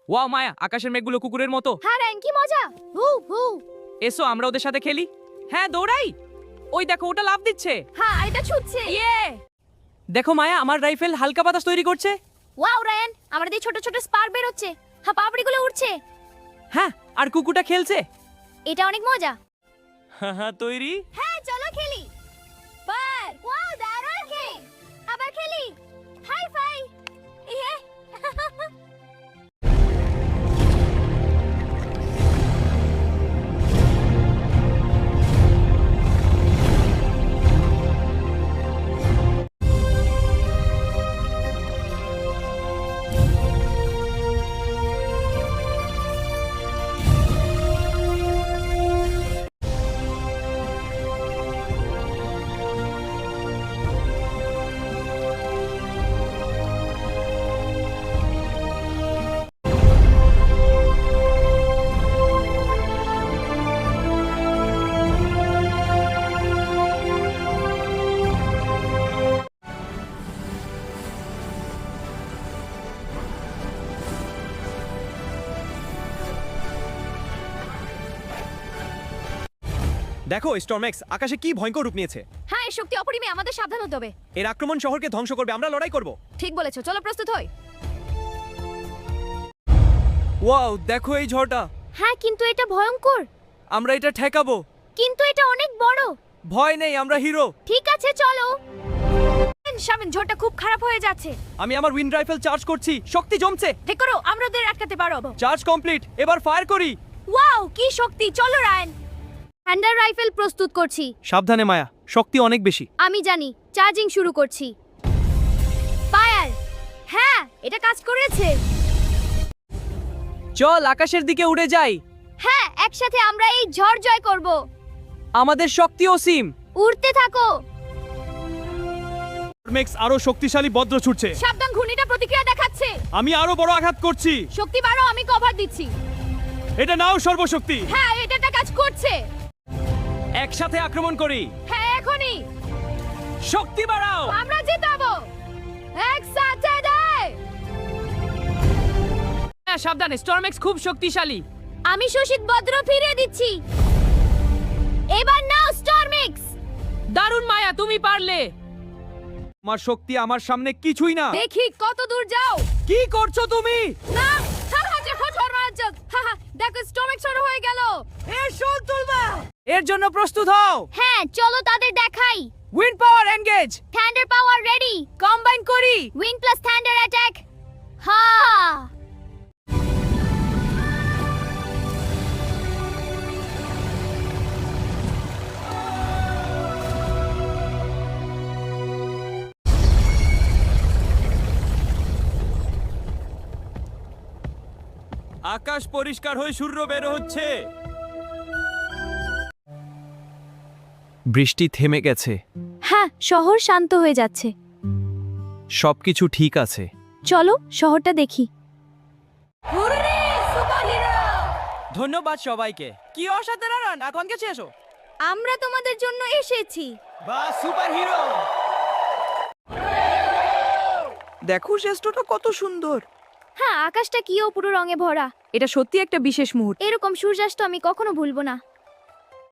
Wow মায়া, আকাশের মেঘগুলো কুকুরের মতো। হ্যাঁ রায়ান, কি মজা। হু হু। এসো আমরা ওদের সাথে খেলি। হ্যাঁ দৌড়াই। ওই দেখো ওটা লাফ দিচ্ছে। হ্যাঁ এটা ছুটছে। ইয়ে! দেখো মায়া, আমার রাইফেল হালকা বাতাস তৈরি করছে। ওয়াও রায়ান, আমাদের ছোট ছোট স্পার্ক বের হচ্ছে। হ্যাঁ পাপড়িগুলো উড়ছে। হ্যাঁ, আর কুকুরটা খেলছে। এটা অনেক মজা। হ্যাঁ তৈরি। হ্যাঁ চলো খেলি। পার ওয়াও দারুণ খেলি। আবার খেলি। High five. ইয়ে। দেখো স্টর্মেক্স আকাশে কি ভয়ঙ্কর রূপ নিয়েছে। হ্যাঁ এই শক্তি অপরিমেয়, আমাদের সাবধান হতে হবে। এর আক্রমণ শহরকে ধ্বংস করবে, আমরা লড়াই করব। ঠিক বলেছো, চলো প্রস্তুত হই। ওয়াও দেখো এই ঝড়টা। হ্যাঁ কিন্তু এটা ভয়ঙ্কর। আমরা এটা ঠেকাবো। কিন্তু এটা অনেক বড়। ভয় নেই, আমরা হিরো। ঠিক আছে চলো। শামিন, ঝড়টা খুব খারাপ হয়ে যাচ্ছে। আমি আমার উইন্ড রাইফেল চার্জ করছি, শক্তি জমছে। ঠিক করো, আমরা ওদের আটকাতে পারবো। চার্জ কমপ্লিট, এবার ফায়ার করি। ওয়াও কি শক্তি, চলো রায়ান। হ্যান্ডার রাইফেল প্রস্তুত করছি। সাবধানে মায়া, শক্তি অনেক বেশি। আমি জানি, চার্জিং শুরু করছি। ফায়ার। হ্যাঁ এটা কাজ করেছে। চল আকাশের দিকে উড়ে যাই। হ্যাঁ একসাথে আমরা এই ঝড় জয় করব। আমাদের শক্তি অসীম। উড়তে থাকো। স্টর্মেক্স আরো শক্তিশালী বজ্র ছুটছে। সাবধান, ঘূর্ণিটা প্রতিক্রিয়া দেখাচ্ছে। আমি আরো বড় আঘাত করছি। শক্তি বাড়ো, আমি কভার দিচ্ছি। এটা নাও সর্বশক্তি। হ্যাঁ এটা কাজ করছে। একসাথে আক্রমণ করি। হ্যাঁ এখনই। শক্তি বাড়াও। আমরা জেতাবো। একসাথে দেয়। হ্যাঁ সাবধানে, স্টর্মেক্স খুব শক্তিশালী। আমি শোষিত বজ্র ফিরিয়ে দিচ্ছি। এবার নাও স্টর্মিক্স। দারুণ মায়া, তুমি পারলে। আমার শক্তি আমার সামনে কিছুই না। দেখি কত দূর যাও। কি করছো তুমি? না সাহায্য কঠোর রাজ্যক। হাহা, দেখো স্টর্মিক্স শুরু হয়ে গেল। এর শোল তুলবা। এর জন্য প্রস্তুত হও। হ্যাঁ চলো তাদের দেখাই। Wind power engage. Thunder power ready. Combine করি। Wind plus thunder attack. হা আকাশ পরিষ্কার হয়ে সূর্য বের হচ্ছে। বৃষ্টি থেমে গেছে। হ্যাঁ শহর শান্ত হয়ে যাচ্ছে। সবকিছু ঠিক আছে। চলো শহরটা দেখি। ধন্যবাদ সবাইকে। কি অসাধারণ, এখন কে শেষ? আমরা তোমাদের জন্য এসেছি। বা সুপারহিরো। দেখো শ্রেষ্ঠটা কত সুন্দর। হ্যাঁ আকাশটা কি পুরো রঙে ভরা। এটা সত্যি একটা বিশেষ মুহূর্ত। এরকম সূর্যাস্ত আমি কখনো ভুলবো না।